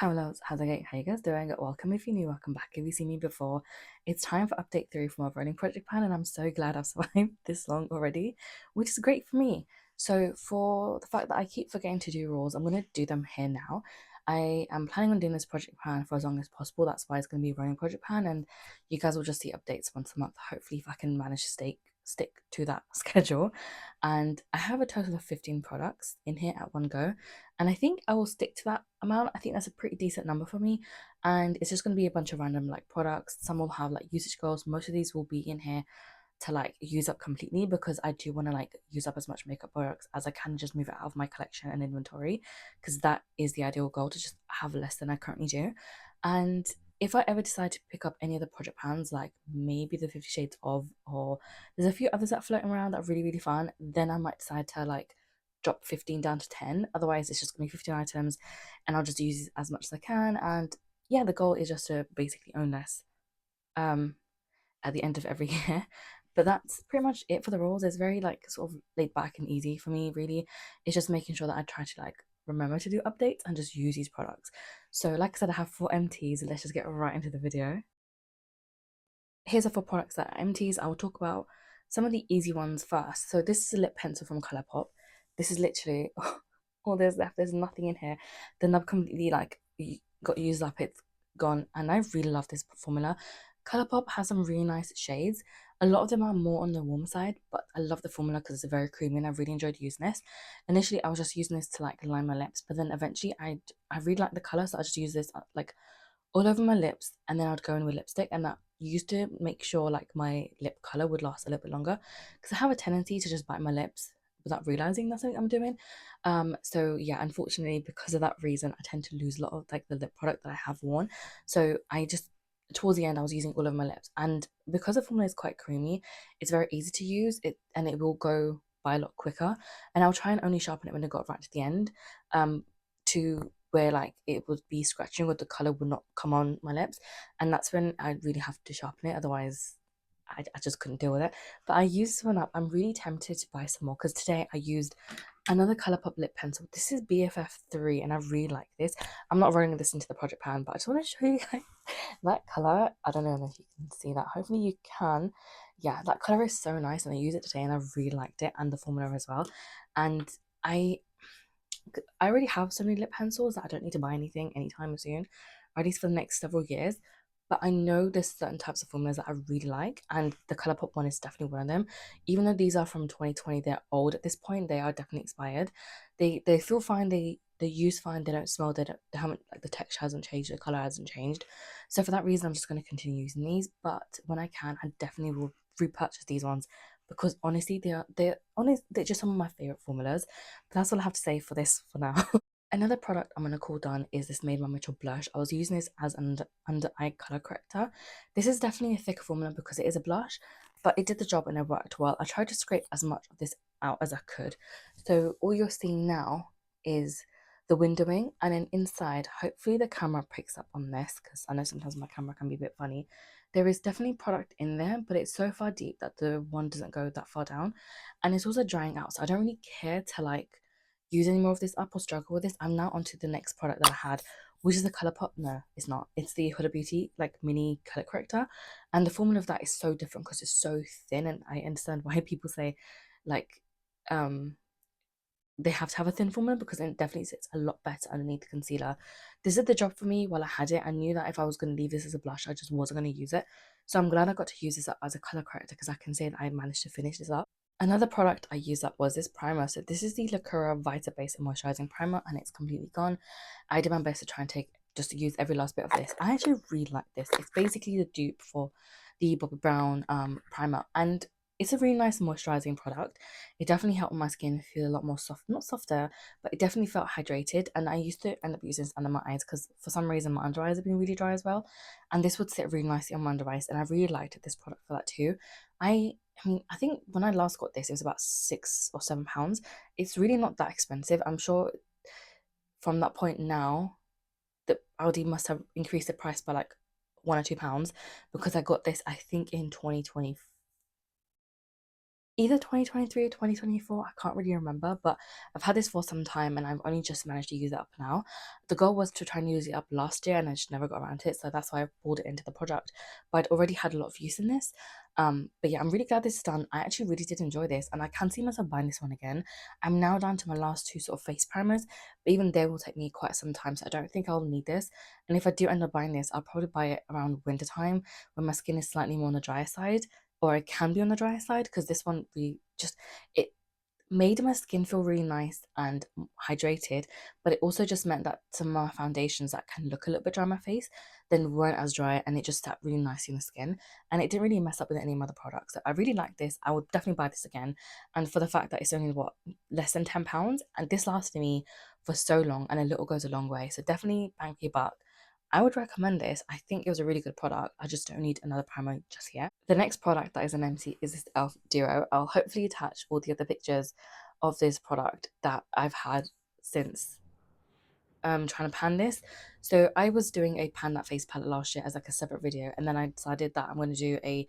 Hello, how's it going? How you guys doing? Welcome if you're new, welcome back if you've seen me before. It's time for update 3 for my running project plan, and I'm so glad I've survived this long already, which is great for me. So for the fact that I keep forgetting to do rules, I'm gonna do them here now. I am planning on doing this project plan for as long as possible. That's why it's gonna be a running project plan, and you guys will just see updates once a month. Hopefully, if I can manage to stick to that schedule. And I have a total of 15 products in here at one go. And I think I will stick to that amount. I think that's a pretty decent number for me. And it's just going to be a bunch of random like products. Some will have like usage goals. Most of these will be in here to like use up completely because I do want to like use up as much makeup products as I can, just move it out of my collection and inventory, because that is the ideal goal, to just have less than I currently do. And if I ever decide to pick up any other project pans, like maybe the 50 Shades of, or there's a few others that are floating around that are really, really fun, then I might decide to like drop 15 down to 10. Otherwise, it's just gonna be 15 items and I'll just use as much as I can. And yeah, the goal is just to basically own less um at the end of every year. But that's pretty much it for the rules. It's very like sort of laid back and easy for me, really. It's just making sure that I try to like remember to do updates and just use these products. So like I said, I have 4 MTs. Let's just get right into the video. Here's a 4 products that are MTs. I will talk about some of the easy ones first. So this is a lip pencil from Colourpop. This is literally all there's left. There's nothing in here. The nub completely like got used up. It's gone, and I really love this formula. Colourpop has some really nice shades. A lot of them are more on the warm side, but I love the formula because it's very creamy, and I really enjoyed using this. Initially, I was just using this to like line my lips, but then eventually, I really like the color, so I just use this like all over my lips, and then I'd go in with lipstick, and that used to make sure like my lip color would last a little bit longer, because I have a tendency to just bite my lips without realizing that's something I'm doing. So yeah, unfortunately, because of that reason, I tend to lose a lot of like the lip product that I have worn. So I just towards the end I was using all over my lips, and because the formula is quite creamy, it's very easy to use it, and it will go by a lot quicker. And I'll try and only sharpen it when it got right to the end, to where like it would be scratching or the color would not come on my lips, and that's when I really have to sharpen it. Otherwise, I just couldn't deal with it. But I used this one up. I'm really tempted to buy some more because today I used another Colourpop lip pencil. This is BFF3, and I really like this. I'm not rolling this into the project pan, but I just want to show you guys that color. I don't know if you can see that. Hopefully you can. Yeah, that color is so nice, and I use it today, and I really liked it, and the formula as well. And I I already have so many lip pencils that I don't need to buy anything anytime soon, or at least for the next several years. But I know there's certain types of formulas that I really like, and the Colourpop one is definitely one of them. Even though these are from 2020, they're old at this point. They are definitely expired. They feel fine. They use fine. They don't smell. They haven't like the texture hasn't changed. The color hasn't changed. So for that reason, I'm just going to continue using these. But when I can, I definitely will repurchase these ones because honestly, they're just some of my favorite formulas. But that's all I have to say for this for now. Another product I'm going to call done is this Made by Mitchell blush. I was using this as an under eye color corrector. This is definitely a thicker formula because it is a blush, but it did the job and it worked well. I tried to scrape as much of this out as I could. So all you're seeing now is the windowing, and then inside, hopefully the camera picks up on this because I know sometimes my camera can be a bit funny. There is definitely product in there, but it's so far deep that the one doesn't go that far down. And it's also drying out, so I don't really care to like use any more of this up or struggle with this. I'm now onto the next product that I had, which is the Colourpop. No, it's not. It's the Huda Beauty like mini color corrector, and the formula of that is so different because it's so thin. And I understand why people say like um they have to have a thin formula because it definitely sits a lot better underneath the concealer. This did the job for me while I had it. I knew that if I was going to leave this as a blush, I just wasn't going to use it. So I'm glad I got to use this up as a color corrector because I can say that I managed to finish this up. Another product I used up was this primer. So this is the Lacura Vita Base and Moisturizing Primer, and it's completely gone. I did my best to try and just to use every last bit of this. I actually really like this. It's basically the dupe for the Bobbi Brown primer, and it's a really nice moisturizing product. It definitely helped my skin feel a lot more soft, not softer, but it definitely felt hydrated. And I used to end up using this under my eyes because for some reason my under eyes have been really dry as well. And this would sit really nicely on my under eyes, and I really liked this product for that too. I mean, I think when I last got this, it was about £6 or £7. It's really not that expensive. I'm sure from that point now, that Aldi must have increased the price by like £1 or £2 because I got this, I think, in 2020. either 2023 or 2024. I can't really remember, but I've had this for some time and I've only just managed to use it up now. The goal was to try and use it up last year and I just never got around to it, so that's why I pulled it into the project. But I'd already had a lot of use in this. But yeah, I'm really glad this is done. I actually really did enjoy this and I can see myself buying this one again. I'm now down to my last two sort of face primers, but even they will take me quite some time, so I don't think I'll need this. And if I do end up buying this, I'll probably buy it around winter time when my skin is slightly more on the drier side, or it can be on the dry side, because this one really just, it made my skin feel really nice and hydrated, but it also just meant that some of my foundations that can look a little bit dry on my face then weren't as dry, and it just sat really nicely in the skin, and it didn't really mess up with any of my other products. So I really like this. I would definitely buy this again, and for the fact that it's only what, less than £10, and this lasted me for so long, and a little goes a long way. So definitely bang for your buck. I would recommend this. I think it was a really good product. I just don't need another primer just yet. The next product that is an empty is this e.l.f. duo. I'll hopefully attach all the other pictures of this product that I've had since trying to pan this. So I was doing a pan that face palette last year as like a separate video, and then I decided that I'm going to do a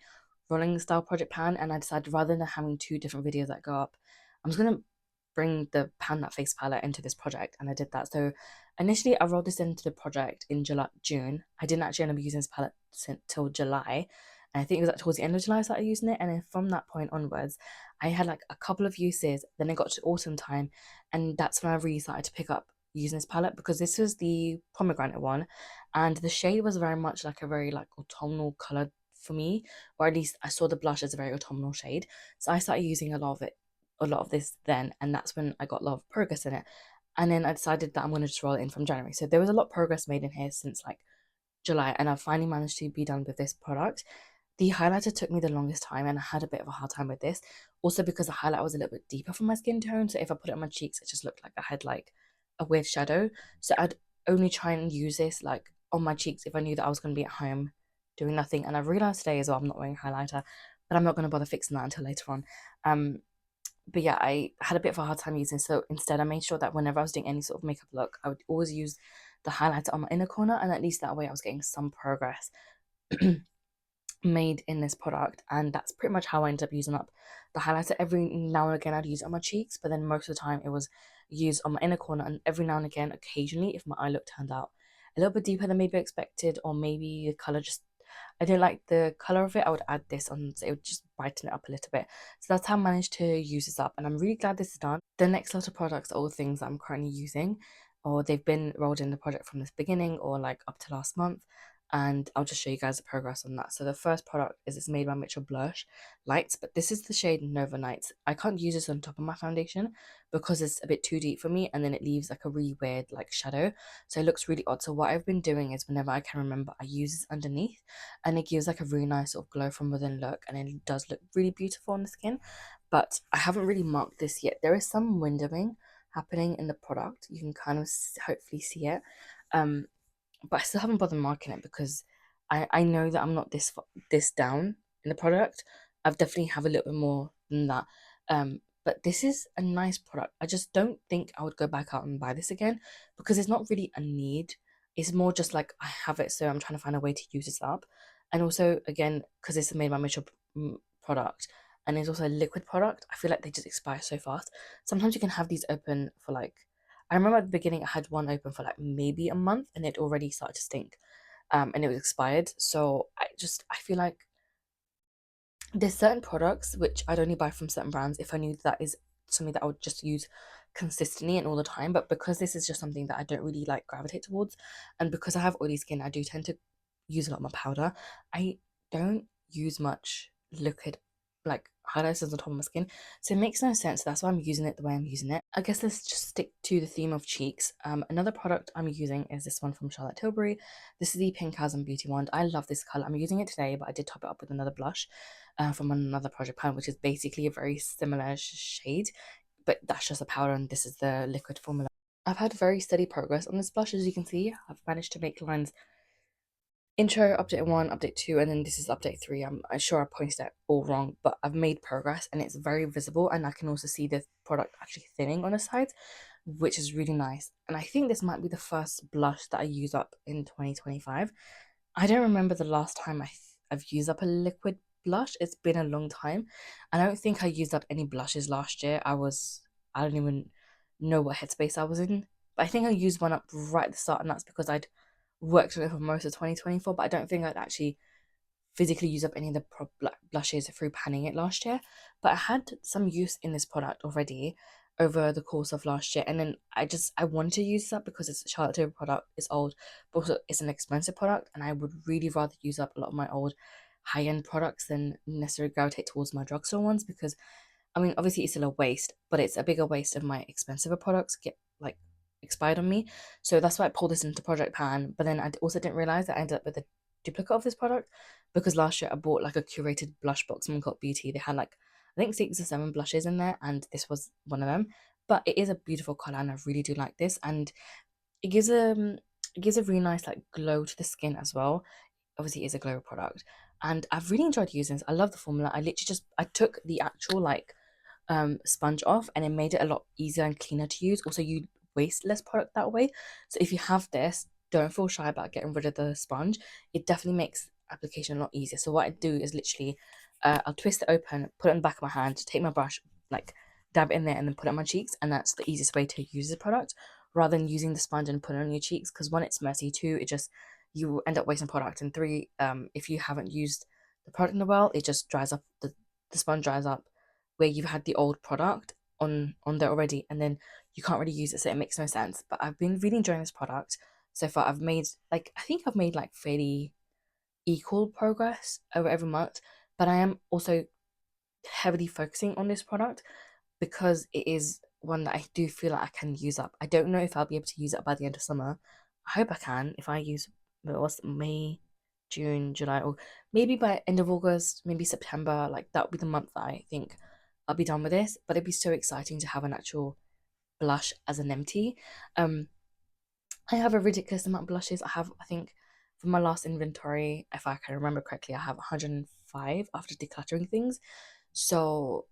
rolling style project pan, and I decided rather than having two different videos that go up, I'm just going to bring the pan that face palette into this project, and I did that. So initially I rolled this into the project in June. I didn't actually end up using this palette till July, and I think it was like towards the end of July I started using it, and then from that point onwards I had like a couple of uses. Then it got to autumn time, and that's when I really started to pick up using this palette, because this was the pomegranate one, and the shade was very much like a very like autumnal color for me, or at least I saw the blush as a very autumnal shade. So I started using a lot of this then, and that's when I got a lot of progress in it. And then I decided that I'm going to just roll it in from January. So there was a lot of progress made in here since like July, and I finally managed to be done with this product. The highlighter took me the longest time, and I had a bit of a hard time with this. Also because the highlight was a little bit deeper for my skin tone, so if I put it on my cheeks, it just looked like I had like a weird shadow. So I'd only try and use this like on my cheeks if I knew that I was going to be at home doing nothing. And I realized today as well I'm not wearing highlighter, but I'm not going to bother fixing that until later on. But yeah, I had a bit of a hard time using, so instead I made sure that whenever I was doing any sort of makeup look, I would always use the highlighter on my inner corner, and at least that way I was getting some progress made in this product. And that's pretty much how I ended up using up the highlighter. Every now and again I'd use it on my cheeks, but then most of the time it was used on my inner corner, and every now and again, occasionally, if my eye look turned out a little bit deeper than maybe expected, or maybe the color just, I didn't like the color of it, I would add this on, so it would just brighten it up a little bit. So that's how I managed to use this up, and I'm really glad this is done. The next lot of products are all things that I'm currently using, or they've been rolled in the project from this beginning, or like up to last month, and I'll just show you guys the progress on that. So the first product is this Made by Mitchell blush lights, but this is the shade Nova Nights. I can't use this on top of my foundation because it's a bit too deep for me, and then it leaves like a really weird like shadow, so it looks really odd. So what I've been doing is whenever I can remember, I use this underneath, and it gives like a really nice sort of glow from within look, and it does look really beautiful on the skin. But I haven't really marked this yet. There is some windowing happening in the product, you can kind of hopefully see it, um but I still haven't bothered marking it because I know that I'm not this down in the product. I've definitely have a little bit more than that. But this is a nice product. I just don't think I would go back out and buy this again, because it's not really a need. It's more just like I have it, so I'm trying to find a way to use this up. And also, again, because it's a Made by Mitchell product, and it's also a liquid product, I feel like they just expire so fast. Sometimes you can have these open for like, I remember at the beginning I had one open for like maybe a month, and it already started to stink. And it was expired. So I feel like there's certain products which I'd only buy from certain brands if I knew that is something that I would just use consistently and all the time. But because this is just something that I don't really like gravitate towards, and because I have oily skin, I do tend to use a lot more powder. I don't use much liquid like highlighters on top of my skin, so it makes no sense. That's why I'm using it the way I'm using it. I guess let's just stick to the theme of cheeks. Another product I'm using is this one from Charlotte Tilbury. This is the Pink Chasm Beauty Wand. I love this color. I'm using it today, but I did top it up with another blush from another project pan, which is basically a very similar shade, but that's just a powder and this is the liquid formula. I've had very steady progress on this blush. As you can see, I've managed to make lines intro, update 1, update 2, and then this is update 3. I'm sure I pointed that all wrong, but I've made progress and it's very visible, and I can also see the product actually thinning on the sides, which is really nice. And I think this might be the first blush that I use up in 2025. I don't remember the last time I've used up a liquid blush. It's been a long time. I don't think I used up any blushes last year. I don't even know what headspace I was in. But I think I used one up right at the start, and that's because I'd worked on it for most of 2024, but I don't think I'd actually physically use up any of the blushes through panning it last year. But I had some use in this product already over the course of last year, and then I wanted to use that because it's a Charlotte Tilbury product. It's old, but also it's an expensive product, and I would really rather use up a lot of my old high-end products than necessarily gravitate towards my drugstore ones, because I mean, obviously it's still a waste, but it's a bigger waste of my expensive products get like expired on me. So that's why I pulled this into Project Pan. But then I also didn't realize that I ended up with a duplicate of this product, because last year I bought like a curated blush box from Cult Beauty. They had like, I think 6 or 7 blushes in there, and this was one of them. But it is a beautiful color, and I really do like this, and it gives a really nice like glow to the skin as well. Obviously, it is a glow product, and I've really enjoyed using this. I love the formula. I literally just I took the actual like sponge off, and it made it a lot easier and cleaner to use. Also, you waste less product that way. So if you have this, don't feel shy about getting rid of the sponge. It definitely makes application a lot easier. So what I do is literally I'll twist it open, put it in the back of my hand, take my brush, like dab it in there, and then put it on my cheeks. And that's the easiest way to use the product, rather than using the sponge and put it on your cheeks, because one, it's messy, two, it just, you end up wasting product, and three, if you haven't used the product in a while, it just dries up, the sponge dries up where you've had the old product on there already, and then you can't really use it, so it makes no sense. But I've been really enjoying this product so far. I think I've made like fairly equal progress over every month, but I am also heavily focusing on this product because it is one that I do feel like I can use up. I don't know if I'll be able to use it by the end of summer. I hope I can. If I use, what's May, June, July, or maybe by end of August, maybe September, like that would be the month that I think I'll be done with this. But it'd be so exciting to have an actual blush as an empty. Um, I have a ridiculous amount of blushes. I have, I think, for my last inventory, if I can remember correctly, I have 105 after decluttering things. So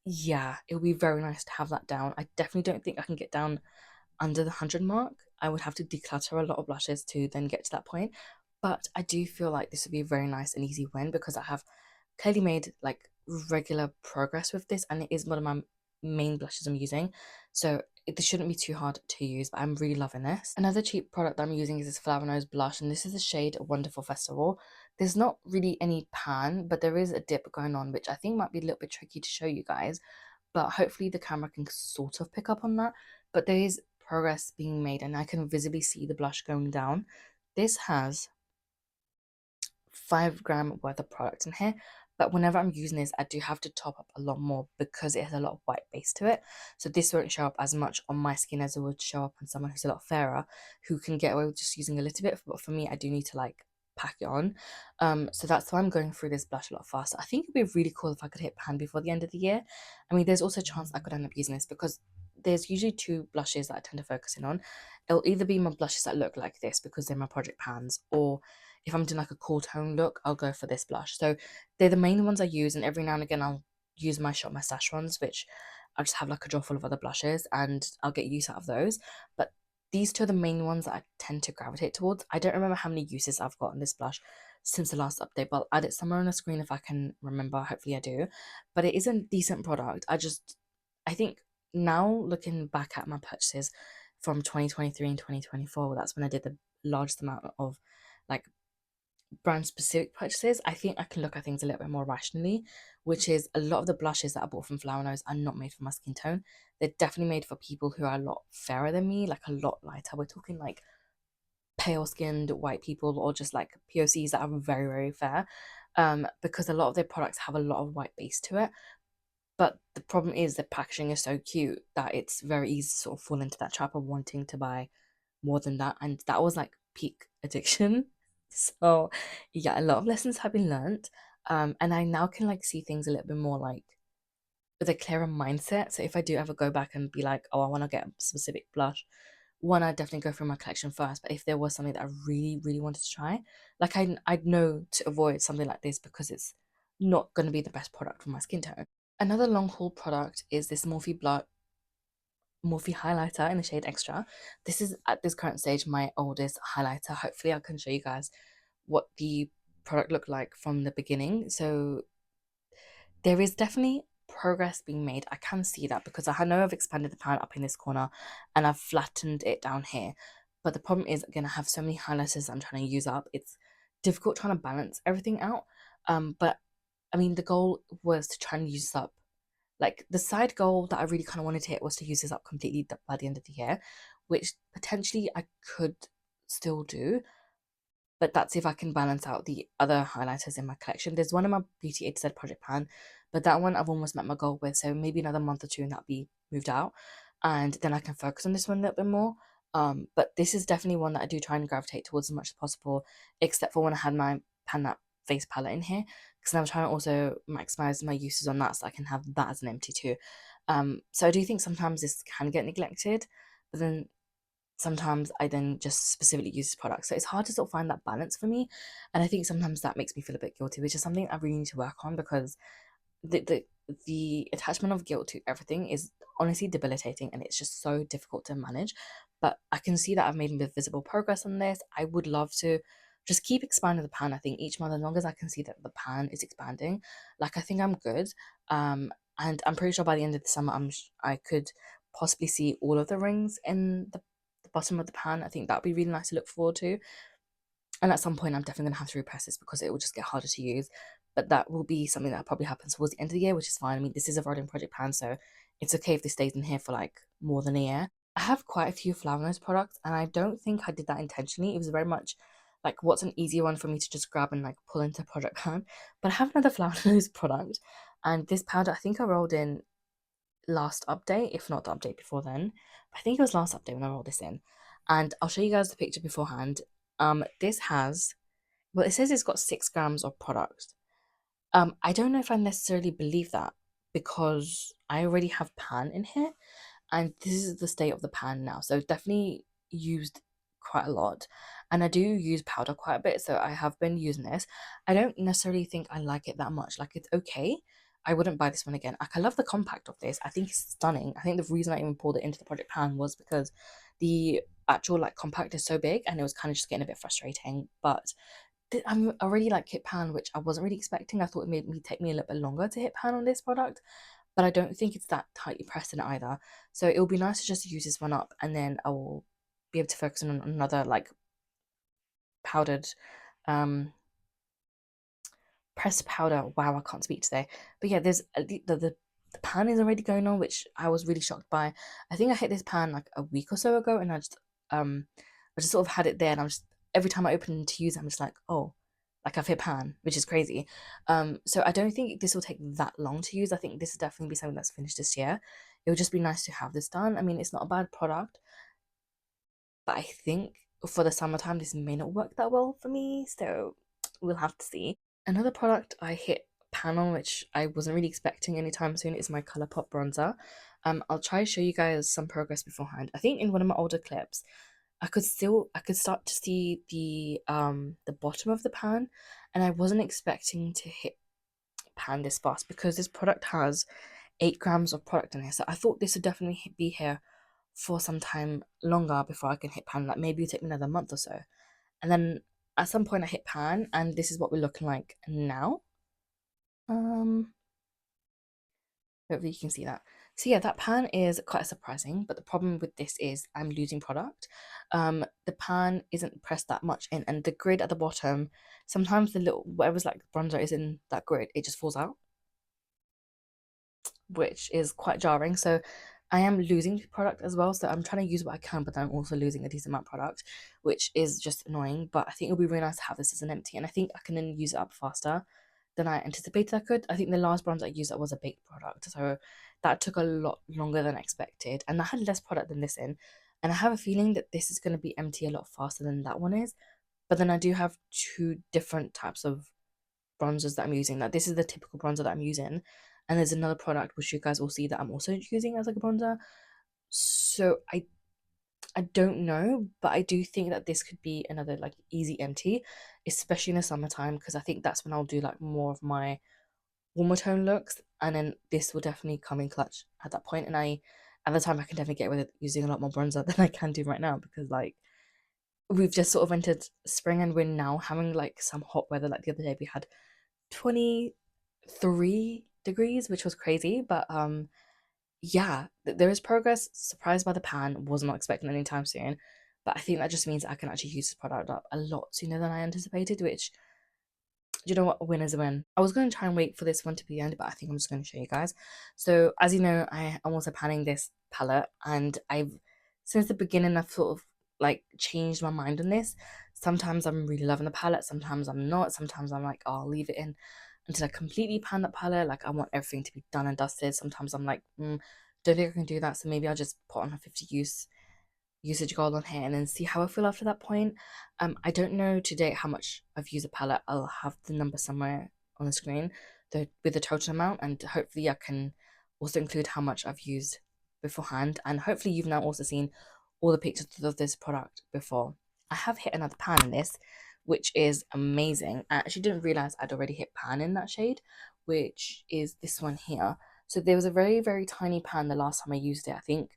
yeah, it would be very nice to have that down. I definitely don't think I can get down under the 100 mark. I would have to declutter a lot of blushes to then get to that point. But I do feel like this would be a very nice and easy win, because I have clearly made like regular progress with this, and it is one of my main blushes I'm using. So this shouldn't be too hard to use, but I'm really loving this. Another cheap product that I'm using is this Flower Nose blush, and this is the shade Wonderful Festival. There's not really any pan, but there is a dip going on, which I think might be a little bit tricky to show you guys, but hopefully the camera can sort of pick up on that. But there is progress being made, and I can visibly see the blush going down. This has 5 gram worth of product in here, but whenever I'm using this, I do have to top up a lot more because it has a lot of white base to it. So this won't show up as much on my skin as it would show up on someone who's a lot fairer, who can get away with just using a little bit. But for me, I do need to like pack it on. So that's why I'm going through this blush a lot faster. I think it'd be really cool if I could hit pan before the end of the year. I mean, there's also a chance I could end up using this, because there's usually 2 blushes that I tend to focus in on. It'll either be my blushes that look like this because they're my project pans, or if I'm doing like a cool tone look, I'll go for this blush. So they're the main ones I use, and every now and again I'll use my Shop My Stash ones, which I'll just have like a drawer full of other blushes, and I'll get use out of those. But these two are the main ones that I tend to gravitate towards. I don't remember how many uses I've got on this blush since the last update, but I'll add it somewhere on the screen if I can remember. Hopefully I do. But it is a decent product. I think now looking back at my purchases from 2023 and 2024, that's when I did the largest amount of like brand specific purchases. I think I can look at things a little bit more rationally, which is a lot of the blushes that I bought from Flower Nose are not made for my skin tone. They're definitely made for people who are a lot fairer than me, like a lot lighter. We're talking like pale skinned white people, or just like POCs that are very, very fair. Because a lot of their products have a lot of white base to it. But the problem is the packaging is so cute that it's very easy to sort of fall into that trap of wanting to buy more than that. And that was like peak addiction. So yeah, a lot of lessons have been learned. And I now can like see things a little bit more like with a clearer mindset. So if I do ever go back and be like, oh, I want to get a specific blush, one, I'd definitely go through my collection first. But if there was something that I really, really wanted to try, like I'd know to avoid something like this because it's not going to be the best product for my skin tone. Another long haul product is this Morphe highlighter in the shade Extra. This is at this current stage my oldest highlighter. Hopefully I can show you guys what the product looked like from the beginning. So there is definitely progress being made. I can see that because I know I've expanded the pan up in this corner and I've flattened it down here. But the problem is, again, I have so many highlighters I'm trying to use up. It's difficult trying to balance everything out. But I mean, the goal was to try and use up, like, the side goal that I really kind of wanted to hit was to use this up completely by the end of the year, which potentially I could still do, but that's if I can balance out the other highlighters in my collection. There's one in my Beauty A to Z project pan, but that one I've almost met my goal with, so maybe another month or two and that'll be moved out, and then I can focus on this one a little bit more. But this is definitely one that I do try and gravitate towards as much as possible, except for when I had my pan that face palette in here, because I'm trying to also maximize my uses on that so I can have that as an empty too. So I do think sometimes this can get neglected, but then sometimes I then just specifically use this product. So it's hard to sort of find that balance for me. And I think sometimes that makes me feel a bit guilty, which is something I really need to work on, because the the the attachment of guilt to everything is honestly debilitating, and it's just so difficult to manage. But I can see that I've made visible progress on this. I would love to just keep expanding the pan. I think each month, as long as I can see that the pan is expanding, like, I think I'm good. And I'm pretty sure by the end of the summer, I could possibly see all of the rings in the bottom of the pan. I think that'd be really nice to look forward to. And at some point, I'm definitely going to have to repress this because it will just get harder to use. But that will be something that probably happens towards the end of the year, which is fine. I mean, this is a rolling project pan, so it's okay if this stays in here for like more than a year. I have quite a few flower nose products, and I don't think I did that intentionally. It was very much like, what's an easy one for me to just grab and like pull into project pan. But I have another flower nose product, and this powder I think I rolled in last update, if not the update before then. I think it was last update when I rolled this in. And I'll show you guys the picture beforehand. This has, well, it says it's got 6 grams of product. I don't know if I necessarily believe that, because I already have pan in here, and this is the state of the pan now. So definitely used quite a lot, and I do use powder quite a bit, so I have been using this. I don't necessarily think I like it that much. Like, it's okay. I wouldn't buy this one again. Like, I love the compact of this. I think it's stunning. I think the reason I even pulled it into the project pan was because the actual like compact is so big, and it was kind of just getting a bit frustrating. But I'm already like hit pan, which I wasn't really expecting. I thought it made me take me a little bit longer to hit pan on this product, but I don't think it's that tightly pressed in it either. So it will be nice to just use this one up, and then I will be able to focus on another like powdered pressed powder. Wow, I can't speak today. But yeah, there's the pan is already going on, which I was really shocked by. I think I hit this pan like a week or so ago, and I just sort of had it there, and I'm just, every time I open to use it, I'm just like, oh, like, I've hit pan, which is crazy. So I don't think this will take that long to use. I think this will definitely be something that's finished this year. It would just be nice to have this done. I mean, it's not a bad product, but I think for the summertime, this may not work that well for me. So we'll have to see. Another product I hit pan on, which I wasn't really expecting anytime soon, is my ColourPop bronzer. I'll try to show you guys some progress beforehand. I think in one of my older clips, I could start to see the bottom of the pan, and I wasn't expecting to hit pan this fast because this product has 8 grams of product in here. So I thought this would definitely be here for some time longer before I can hit pan. Like, maybe it'll take me another month or so. And then at some point I hit pan, and this is what we're looking like now. Hopefully you can see that. So yeah, that pan is quite surprising, but the problem with this is I'm losing product. The pan isn't pressed that much in, and the grid at the bottom, sometimes the little whatever's like bronzer is in that grid, it just falls out, which is quite jarring. So I am losing product as well. So I'm trying to use what I can, but then I'm also losing a decent amount of product, which is just annoying. But I think it'll be really nice to have this as an empty, and I think I can then use it up faster than I anticipated I could. I think the last bronzer I used that was a baked product, so that took a lot longer than expected, and I had less product than this in. And I have a feeling that this is going to be empty a lot faster than that one is. But then I do have two different types of bronzers that I'm using. Like, this is the typical bronzer that I'm using, and there's another product which you guys will see that I'm also using as like a bronzer. So I don't know, but I do think that this could be another like easy empty, especially in the summertime, because I think that's when I'll do like more of my warmer tone looks, and then this will definitely come in clutch at that point. And at the time, I can definitely get with using a lot more bronzer than I can do right now, because like, we've just sort of entered spring, and we're now having like some hot weather. Like, the other day we had 23 degrees, which was crazy. But yeah, there is progress. Surprised by the pan, was not expecting anytime soon. But I think that just means I can actually use this product up a lot sooner than I anticipated, which, you know what, a win is a win. I was going to try and wait for this one to be the end, but I think I'm just going to show you guys. So as you know, I'm also panning this palette, and I've, since the beginning, I've sort of like changed my mind on this. Sometimes I'm really loving the palette, sometimes I'm not. Sometimes I'm like, oh, I'll leave it in until I completely pan that palette. Like, I want everything to be done and dusted. Sometimes I'm like, don't think I can do that, so maybe I'll just put on a 50 usage goal on here and then see how I feel after that point. I don't know to date how much I've used a palette. I'll have the number somewhere on the screen, with the total amount, and hopefully I can also include how much I've used beforehand. And hopefully you've now also seen all the pictures of this product before. I have hit another pan in this, which is amazing. I actually didn't realize I'd already hit pan in that shade, which is this one here. So there was a very, very tiny pan the last time I used it. I think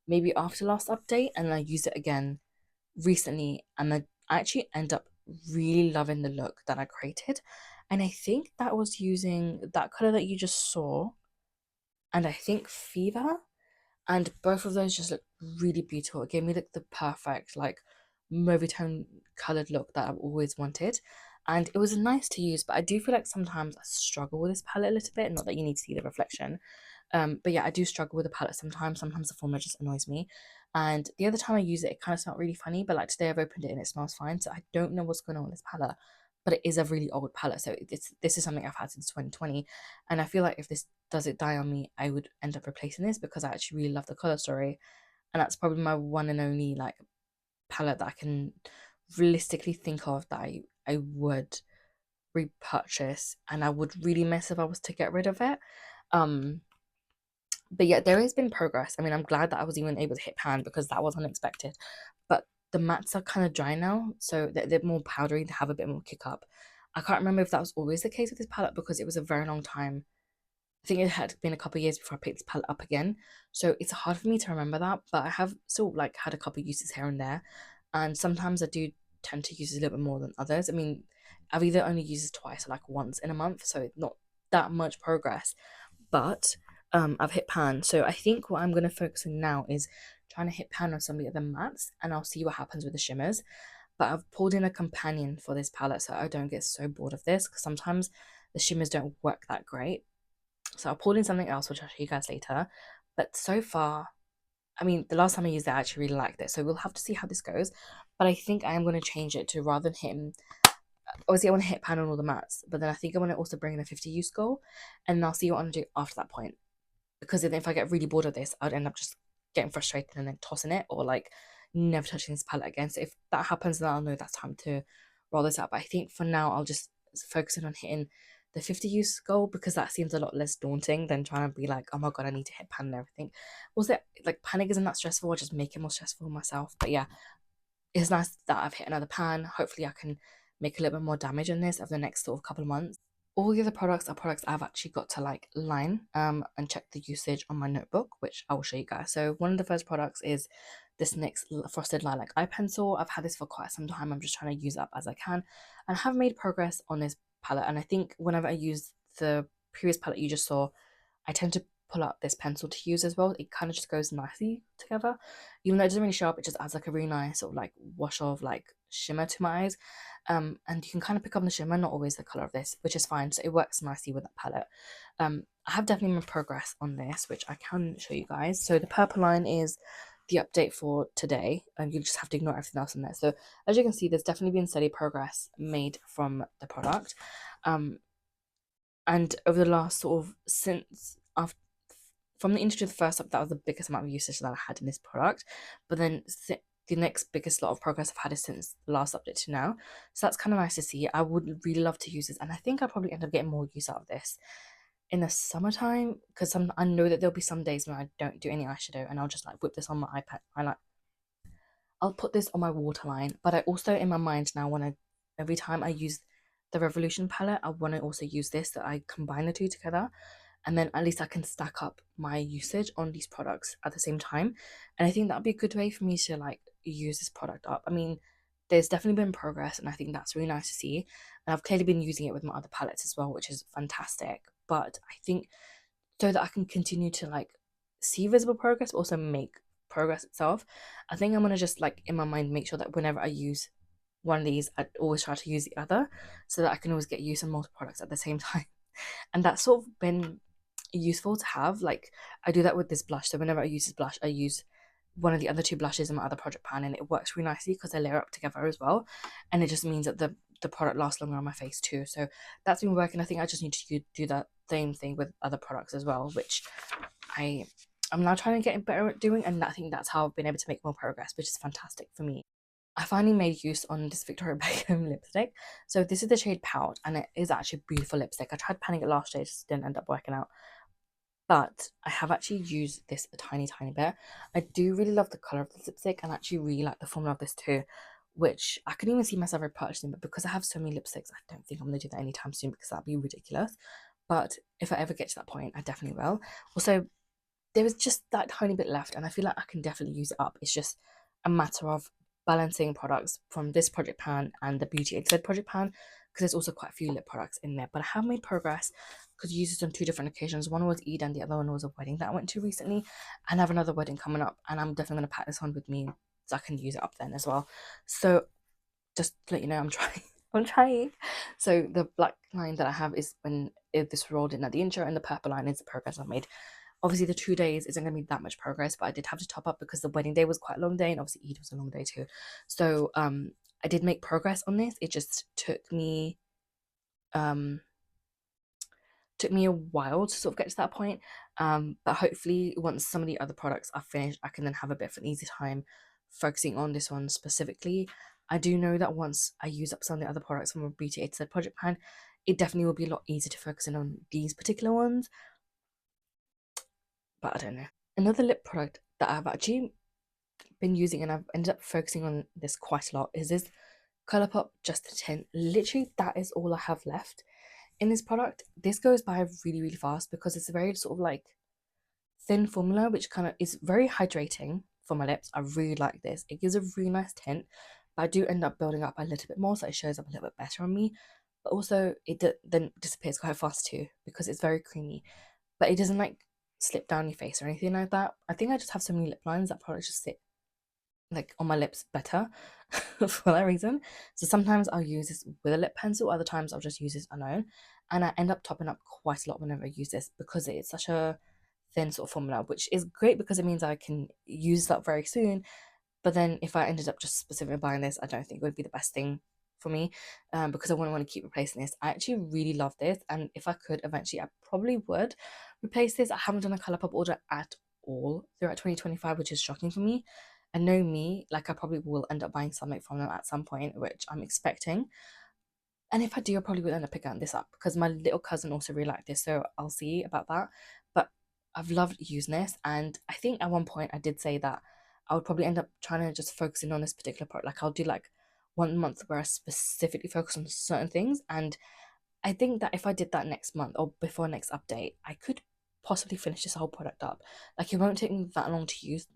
maybe after last update, and I used it again recently, and I actually end up really loving the look that I created. And I think that was using that color that you just saw, and I think Fever, and both of those just look really beautiful. It gave me like the perfect like movie tone colored look that I've always wanted, and it was nice to use. But I do feel like sometimes I struggle with this palette a little bit. Not that you need to see the reflection, but yeah, I do struggle with the palette sometimes. Sometimes the formula just annoys me. And the other time I use it, it kind of smelled really funny. But like today I've opened it and it smells fine. So I don't know what's going on with this palette. But it is a really old palette. So this is something I've had since 2020. And I feel like if this does it die on me, I would end up replacing this because I actually really love the colour story. And that's probably my one and only like palette that I can realistically think of that I would repurchase, and I would really miss if I was to get rid of it. Um but yeah, there has been progress. I mean, I'm glad that I was even able to hit pan because that was unexpected. But the mattes are kind of dry now, so they're more powdery. They have a bit more kick up. I can't remember if that was always the case with this palette because it was a very long time. I think it had been a couple of years before I picked this palette up again. So it's hard for me to remember that, but I have still like had a couple of uses here and there. And sometimes I do tend to use it a little bit more than others. I mean, I've either only used it twice or like once in a month, so it's not that much progress. But I've hit pan. So I think what I'm going to focus on now is trying to hit pan on some of the other mattes, and I'll see what happens with the shimmers. But I've pulled in a companion for this palette so I don't get so bored of this, because sometimes the shimmers don't work that great. So I'll pull in something else, which I'll show you guys later. But so far, I mean, the last time I used it, I actually really liked it. So we'll have to see how this goes. But I think I am going to change it to, rather than hitting, obviously I want to hit pan on all the mats, but then I think I want to also bring in a 50 use goal, and I'll see what I'm going to do after that point. Because then if I get really bored of this, I'd end up just getting frustrated and then tossing it, or like never touching this palette again. So if that happens, then I'll know that's time to roll this out. But I think for now, I'll just focus in on hitting the 50 use goal, because that seems a lot less daunting than trying to be like, oh my god, I need to hit pan and everything. Also, like, panic isn't that stressful, I just make it more stressful myself. But yeah, it's nice that I've hit another pan. Hopefully I can make a little bit more damage on this over the next sort of couple of months. All the other products are products I've actually got to like line and check the usage on my notebook, which I will show you guys. So one of the first products is this NYX Frosted Lilac Eye Pencil. I've had this for quite some time. I'm just trying to use it up as I can, and have made progress on this palette. And I think whenever I use the previous palette you just saw, I tend to pull out this pencil to use as well. It kind of just goes nicely together. Even though it doesn't really show up, it just adds like a really nice sort of like wash of like shimmer to my eyes. And you can kind of pick up on the shimmer, not always the color of this, which is fine. So it works nicely with that palette. I have definitely made progress on this, which I can show you guys. So the purple line is the update for today, and you just have to ignore everything else in there. So as you can see, there's definitely been steady progress made from the product. And over the last sort of since after, from the intro to the first up, that was the biggest amount of usage that I had in this product. But then the next biggest lot of progress I've had is since the last update to now. So that's kind of nice to see. I would really love to use this, and I think I'll probably end up getting more use out of this in the summertime, because I know that there'll be some days when I don't do any eyeshadow, and I'll just like whip this on my iPad. I'll put this on my waterline, but I also in my mind now want to, every time I use the Revolution palette, I want to also use this, that I combine the two together, and then at least I can stack up my usage on these products at the same time. And I think that'd be a good way for me to like use this product up. I mean, there's definitely been progress, and I think that's really nice to see. And I've clearly been using it with my other palettes as well, which is fantastic. but I think so that I can continue to like see visible progress, but also make progress itself, I think I'm gonna just like in my mind make sure that whenever I use one of these, I always try to use the other so that I can always get use of multiple products at the same time. And that's sort of been useful to have. Like I do that with this blush. So whenever I use this blush, I use one of the other two blushes in my other project pan, and it works really nicely because they layer up together as well. And it just means that the product lasts longer on my face too. So that's been working. I think I just need to do that same thing with other products as well, which I'm now trying to get better at doing, and I think that's how I've been able to make more progress, which is fantastic for me. I finally made use on this Victoria Beckham lipstick. So this is the shade Pout, and it is actually a beautiful lipstick. I tried panning it last year, it just didn't end up working out. But I have actually used this a tiny bit. I do really love the colour of this lipstick, and I actually really like the formula of this too, which I could even see myself repurchasing, but because I have so many lipsticks, I don't think I'm going to do that anytime soon because that'd be ridiculous. But if I ever get to that point, I definitely will. Also, there is just that tiny bit left, and I feel like I can definitely use it up. It's just a matter of balancing products from this project pan and the Beauty Aid project pan, because there's also quite a few lip products in there. But I have made progress because I used this on two different occasions. One was Eid and the other one was a wedding that I went to recently, and I have another wedding coming up, and I'm definitely going to pack this on with me so I can use it up then as well. So just to let you know, I'm trying. I'm trying. So the black line that I have is when this rolled in at the intro, and the purple line is the progress I've made. Obviously, the 2 days isn't going to be that much progress, but I did have to top up because the wedding day was quite a long day, and obviously Eid was a long day too. So I did make progress on this. It just took me a while to sort of get to that point. But hopefully once some of the other products are finished, I can then have a bit of an easy time focusing on this one specifically. I do know that once I use up some of the other products from a Beauty Aid project pan, it definitely will be a lot easier to focus in on these particular ones. But I don't know. Another lip product that I've actually been using, and I've ended up focusing on this quite a lot, is this Colourpop Just a Tint. Literally, that is all I have left in this product. This goes by really fast because it's a very sort of like thin formula, which kind of is very hydrating for my lips. I really like this. It gives a really nice tint, but I do end up building up a little bit more, so it shows up a little bit better on me. But also, it then disappears quite fast too because it's very creamy, but it doesn't like slip down your face or anything like that. I think I just have so many lip lines that products just sit like on my lips better for that reason. So sometimes I'll use this with a lip pencil, other times I'll just use this alone, and I end up topping up quite a lot whenever I use this because it's such a thin sort of formula, which is great because it means I can use that very soon. But then if I ended up just specifically buying this, I don't think it would be the best thing for me, because I wouldn't want to keep replacing this. I actually really love this, and if I could eventually, I probably would replace this. I haven't done a Colourpop order at all throughout 2025, which is shocking for me. And know me, like I probably will end up buying something from them at some point, which I'm expecting. And if I do, I probably will end up picking this up because my little cousin also really liked this, so I'll see about that. But I've loved using this, and I think at one point I did say that I would probably end up trying to just focus in on this particular part. Like I'll do like 1 month where I specifically focus on certain things, and I think that if I did that next month or before next update, I could possibly finish this whole product up. Like it won't take me that long to use,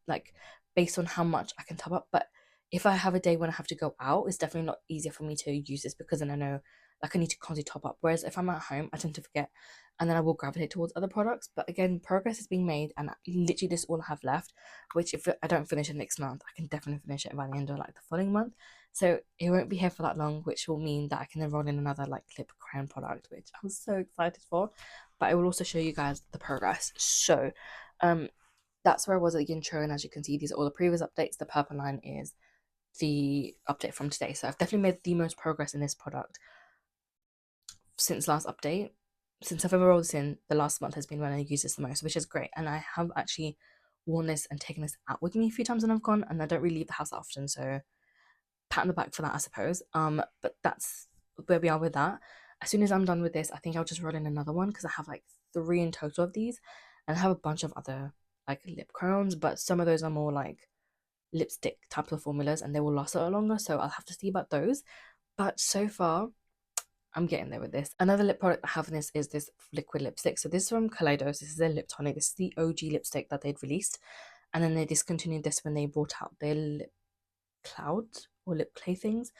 like based on how much I can top up. But if I have a day when I have to go out, it's definitely not easier for me to use this because then I know like I need to constantly top up. Whereas if I'm at home, I tend to forget, and then I will gravitate towards other products. But again, progress is being made, and literally this is all I have left. Which if I don't finish it next month, I can definitely finish it by the end of like the following month. So it won't be here for that long, which will mean that I can then roll in another like lip crown product, which I'm so excited for. But I will also show you guys the progress. So that's where I was at the intro, and as you can see, these are all the previous updates. The purple line is the update from today. So I've definitely made the most progress in this product since last update. Since I've ever rolled this in, the last month has been when I use this the most, which is great. And I have actually worn this and taken this out with me a few times when I've gone, and I don't really leave the house often, so pat on the back for that, I suppose. But that's where we are with that. As soon as I'm done with this, I think I'll just roll in another one because I have like 3 in total of these, and I have a bunch of other like lip crowns, but some of those are more like lipstick type of formulas and they will last a lot longer, so I'll have to see about those. But so far I'm getting there with this. Another lip product I have in this is this liquid lipstick. So this is from Kaleidos. This is their lip tonic. This is the OG lipstick that they'd released, and then they discontinued this when they brought out their lip cloud or lip clay things.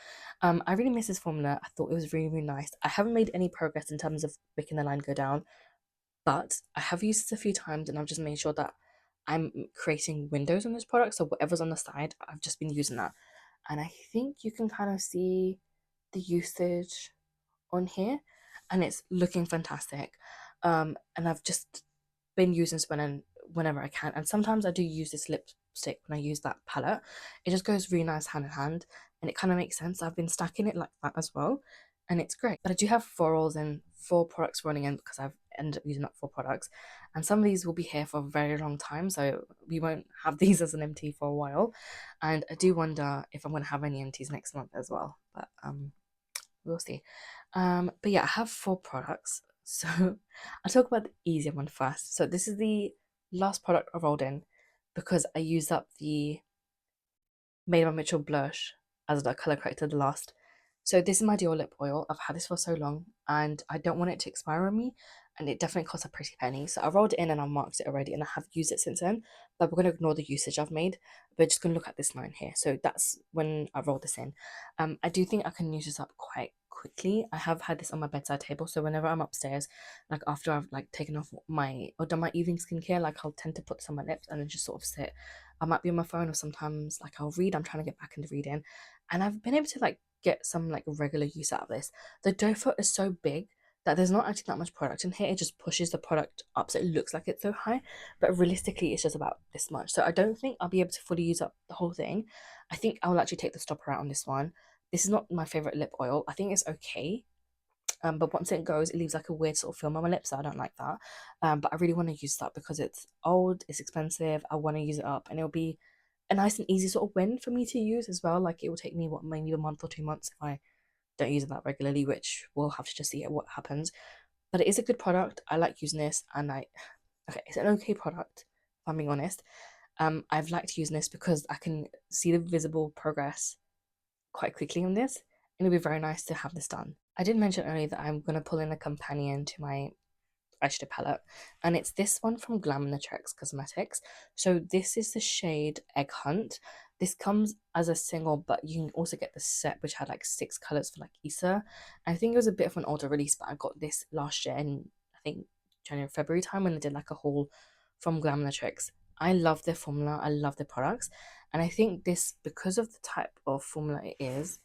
I really miss this formula. I thought it was really, really nice. I haven't made any progress in terms of making the line go down, but I have used it a few times and I've just made sure that I'm creating windows on this product. So whatever's on the side, I've just been using that. And I think you can kind of see the usage on here, and it's looking fantastic. And I've just been using this whenever I can, and sometimes I do use this lipstick when I use that palette. It just goes really nice hand in hand, and it kind of makes sense. I've been stacking it like that as well, and it's great. But I do have 4 rolls and 4 products running in because I've ended up using up 4 products, and some of these will be here for a very long time, so we won't have these as an empty for a while. And I do wonder if I'm going to have any empties next month as well, but we'll see. But yeah, I have 4 products. So I'll talk about the easier one first. So this is the last product I rolled in because I used up the Made by Mitchell blush as the color corrector the last. So this is my Dior lip oil. I've had this for so long and I don't want it to expire on me, and it definitely costs a pretty penny. So I rolled it in and I marked it already and I have used it since then, but we're going to ignore the usage I've made. We're just going to look at this line here. So that's when I rolled this in. I do think I can use this up quite quickly. I have had this on my bedside table, so whenever I'm upstairs, like after I've like taken off my or done my evening skincare, like I'll tend to put this on my lips and then just sort of sit. I might be on my phone, or sometimes like I'll read. I'm trying to get back into reading, and I've been able to like get some like regular use out of this. The doe foot is so big that there's not actually that much product in here. It just pushes the product up so it looks like it's so high, but realistically it's just about this much. So I don't think I'll be able to fully use up the whole thing. I think I'll actually take the stopper out on this one. This is not my favorite lip oil. I think it's okay, but once it goes, it leaves like a weird sort of film on my lips, so I don't like that. But I really want to use that because it's old, it's expensive. I want to use it up, and it'll be a nice and easy sort of win for me to use as well. Like it will take me what, maybe a month or 2 months if I don't use it that regularly, which we'll have to just see what happens. But it is a good product. I like using this, and okay, it's an okay product if I'm being honest. I've liked using this because I can see the visible progress quite quickly on this, and it'll be very nice to have this done. I did mention earlier that I'm going to pull in a companion to my eyeshadow palette, and it's this one from Tricks Cosmetics. So this is the shade Egg Hunt. This comes as a single, but you can also get the set, which had like 6 colors for like Easter. I think it was a bit of an older release, but I got this last year in, I think, January, February time, when I did like a haul from Tricks. I love their formula, I love their products, and I think this, because of the type of formula it is,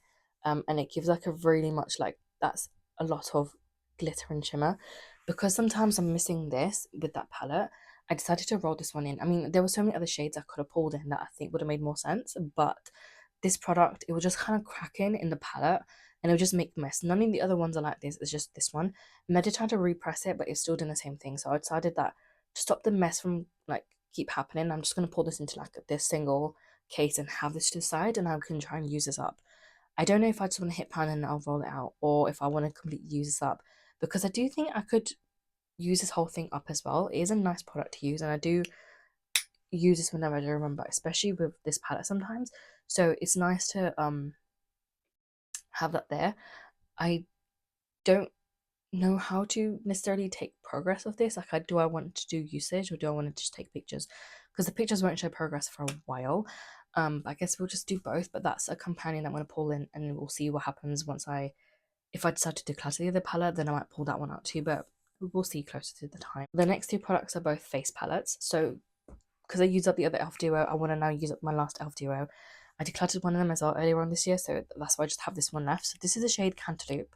and it gives like a really much like, that's a lot of glitter and shimmer. Because sometimes I'm missing this with that palette, I decided to roll this one in. I mean, there were so many other shades I could have pulled in that I think would have made more sense, but this product, it was just kind of cracking in the palette, and it would just make the mess. None of the other ones are like this, it's just this one. And I did try to repress it, but it's still doing the same thing. So I decided that to stop the mess from like keep happening, I'm just going to pull this into like this single case and have this to the side, and I can try and use this up. I don't know if I just want to hit pan and I'll roll it out, or if I want to completely use this up, because I do think I could use this whole thing up as well. It is a nice product to use, and I do use this whenever I do remember, especially with this palette sometimes. So it's nice to have that there. I don't know how to necessarily take progress of this. Like, do I want to do usage, or do I want to just take pictures? Because the pictures won't show progress for a while. I guess we'll just do both. But that's a companion I'm going to pull in, and we'll see what happens once if I decide to declutter the other palette, then I might pull that one out too. But we'll see closer to the time. The next 2 products are both face palettes. So because I used up the other elf duo, I want to now use up my last elf duo. I decluttered one of them as well earlier on this year, so that's why I just have this one left. So this is the shade Cantaloupe,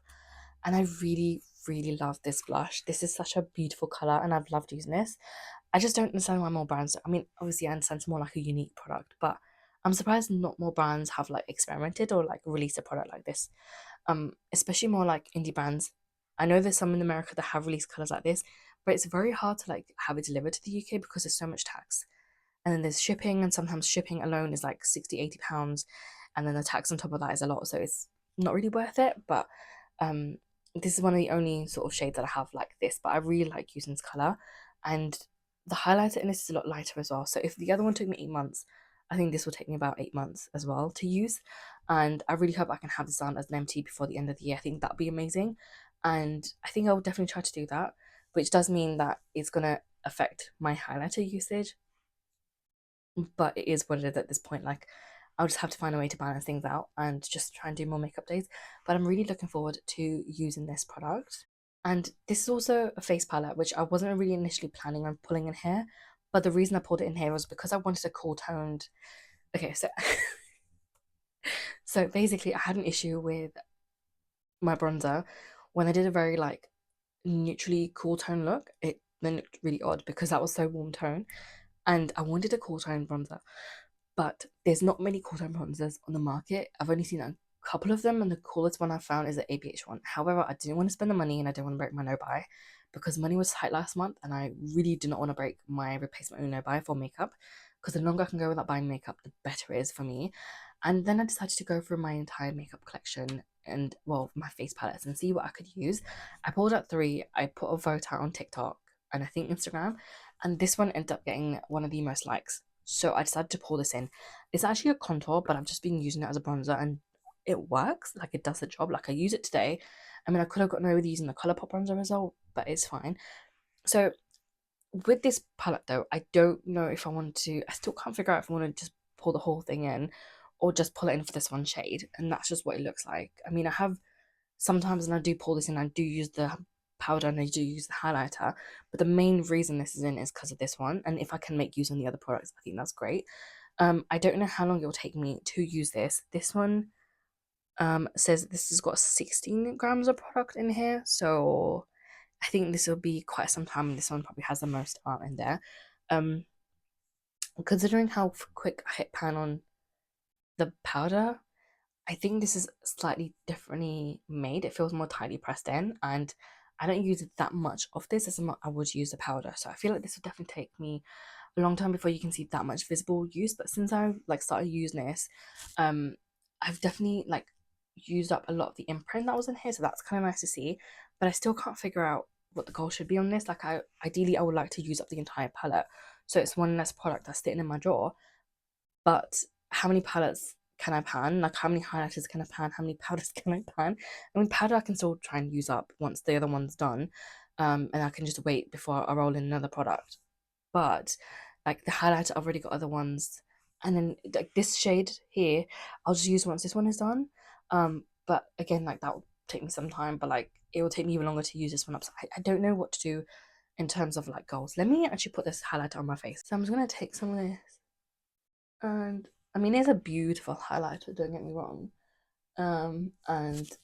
and I really, really love this blush. This is such a beautiful color, and I've loved using this. I just don't understand why more brands. I mean, obviously, I understand it's more like a unique product, but I'm surprised not more brands have like experimented or like released a product like this. Especially more like indie brands. I know there's some in America that have released colors like this, but it's very hard to like have it delivered to the UK because there's so much tax, and then there's shipping, and sometimes shipping alone is like 60-80 pounds, and then the tax on top of that is a lot, so it's not really worth it. But um this is one of the only sort of shades that I have like this, but I really like using this color, and the highlighter in this is a lot lighter as well. So if the other one took me 8 months, I think this will take me about 8 months as well to use, and I really hope I can have this on as an empty before the end of the year. I think that'd be amazing, and I think I will definitely try to do that, which does mean that it's gonna affect my highlighter usage, but it is what it is at this point. Like, I'll just have to find a way to balance things out and just try and do more makeup days. But I'm really looking forward to using this product. And this is also a face palette, which I wasn't really initially planning on pulling in here. But the reason I pulled it in here was because I wanted a cool toned. Okay, so so basically I had an issue with my bronzer when I did a very like neutrally cool tone look. It then looked really odd because that was so warm tone, and I wanted a cool tone bronzer, but there's not many cool tone bronzers on the market. I've only seen a couple of them, and the coolest one I found is the ABH one. However, I didn't want to spend the money and I didn't want to break my no buy because money was tight last month, and I really do not want to break my replacement no buy for makeup because the longer I can go without buying makeup, the better it is for me. And then I decided to go through my entire makeup collection and, well, my face palettes and see what I could use. I pulled out three. I put a vote out on TikTok and I think Instagram, and this one ended up getting one of the most likes. So I decided to pull this in. It's actually a contour, but I've just been using it as a bronzer and it works. Like, it does the job. Like, I use it today. I mean, I could have gotten away with using the Colourpop bronzer as well, but it's fine. So with this palette though, I don't know if I want to. I still can't figure out if I want to just pull the whole thing in or just pull it in for this one shade, and that's just what it looks like. I mean, I have sometimes when I do pull this in, I do use the powder and I do use the highlighter, but the main reason this is in is because of this one. And if I can make use on the other products, I think that's great. I don't know how long it will take me to use this. This one says this has got 16 grams of product in here, so I think this will be quite some time, and this one probably has the most in there. Um, Considering how quick I hit pan on the powder, I think this is slightly differently made. It feels more tightly pressed in, and I don't use that much of this as I would use the powder. So I feel like this would definitely take me a long time before you can see that much visible use. But since I've like started using this, um, I've definitely like used up a lot of the imprint that was in here, so that's kind of nice to see. But I still can't figure out what the goal should be on this. Like, I ideally I would like to use up the entire palette, so it's one less product that's sitting in my drawer. But how many palettes can I pan? Like, how many highlighters can I pan? How many powders can I pan? I mean, powder I can still try and use up once the other one's done, and I can just wait before I roll in another product. But like the highlighter, I've already got other ones, and then like this shade here, I'll just use once this one is done. But again, like that will take me some time, but like it will take me even longer to use this one up. So I don't know what to do in terms of like goals. Let me actually put this highlighter on my face. So I'm just gonna take some of this, and I mean, it's a beautiful highlighter, don't get me wrong. And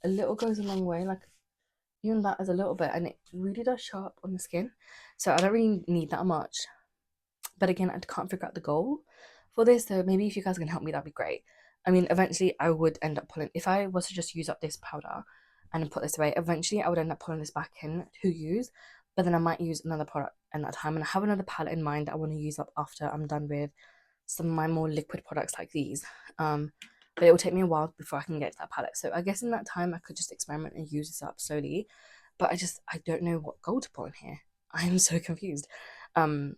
a little goes a long way. Like, even that is a little bit, and it really does show up on the skin. So I don't really need that much. But again, I can't figure out the goal for this. So maybe if you guys can help me, that'd be great. I mean, eventually I would end up pulling, if I was to just use up this powder and then put this away, eventually I would end up pulling this back in to use. But then I might use another product in that time. And I have another palette in mind that I want to use up after I'm done with some of my more liquid products like these. But it will take me a while before I can get to that palette. So I guess in that time I could just experiment and use this up slowly. But I don't know what gold to put in here. I am so confused. Um,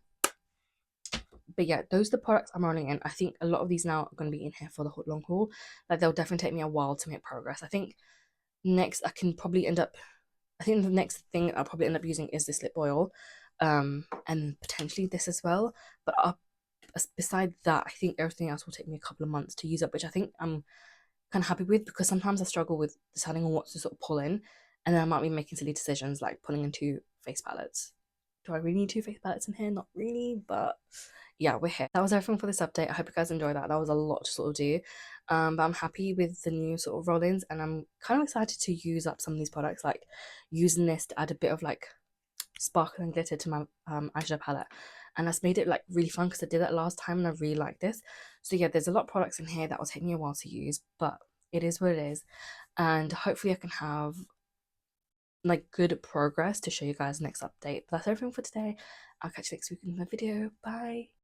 but yeah, those are the products I'm rolling in. I think a lot of these now are going to be in here for the long haul. Like, they'll definitely take me a while to make progress. I think next I can probably end up. I think the next thing I'll probably end up using is this lip oil, and potentially this as well. But beside that, I think everything else will take me a couple of months to use up, which I think I'm kind of happy with, because sometimes I struggle with deciding on what to sort of pull in, and then I might be making silly decisions like pulling in two face palettes. Do I really need two face palettes in here? Not really, but yeah, we're here. That was everything for this update. I hope you guys enjoyed that. That was a lot to sort of do. But I'm happy with the new sort of roll-ins, and I'm kind of excited to use up some of these products, like using this to add a bit of like sparkle and glitter to my eyeshadow palette. And that's made it like really fun because I did that last time and I really like this. So yeah, there's a lot of products in here that will take me a while to use, but it is what it is. And hopefully I can have like good progress to show you guys next update. But that's everything for today. I'll catch you next week in the video. Bye.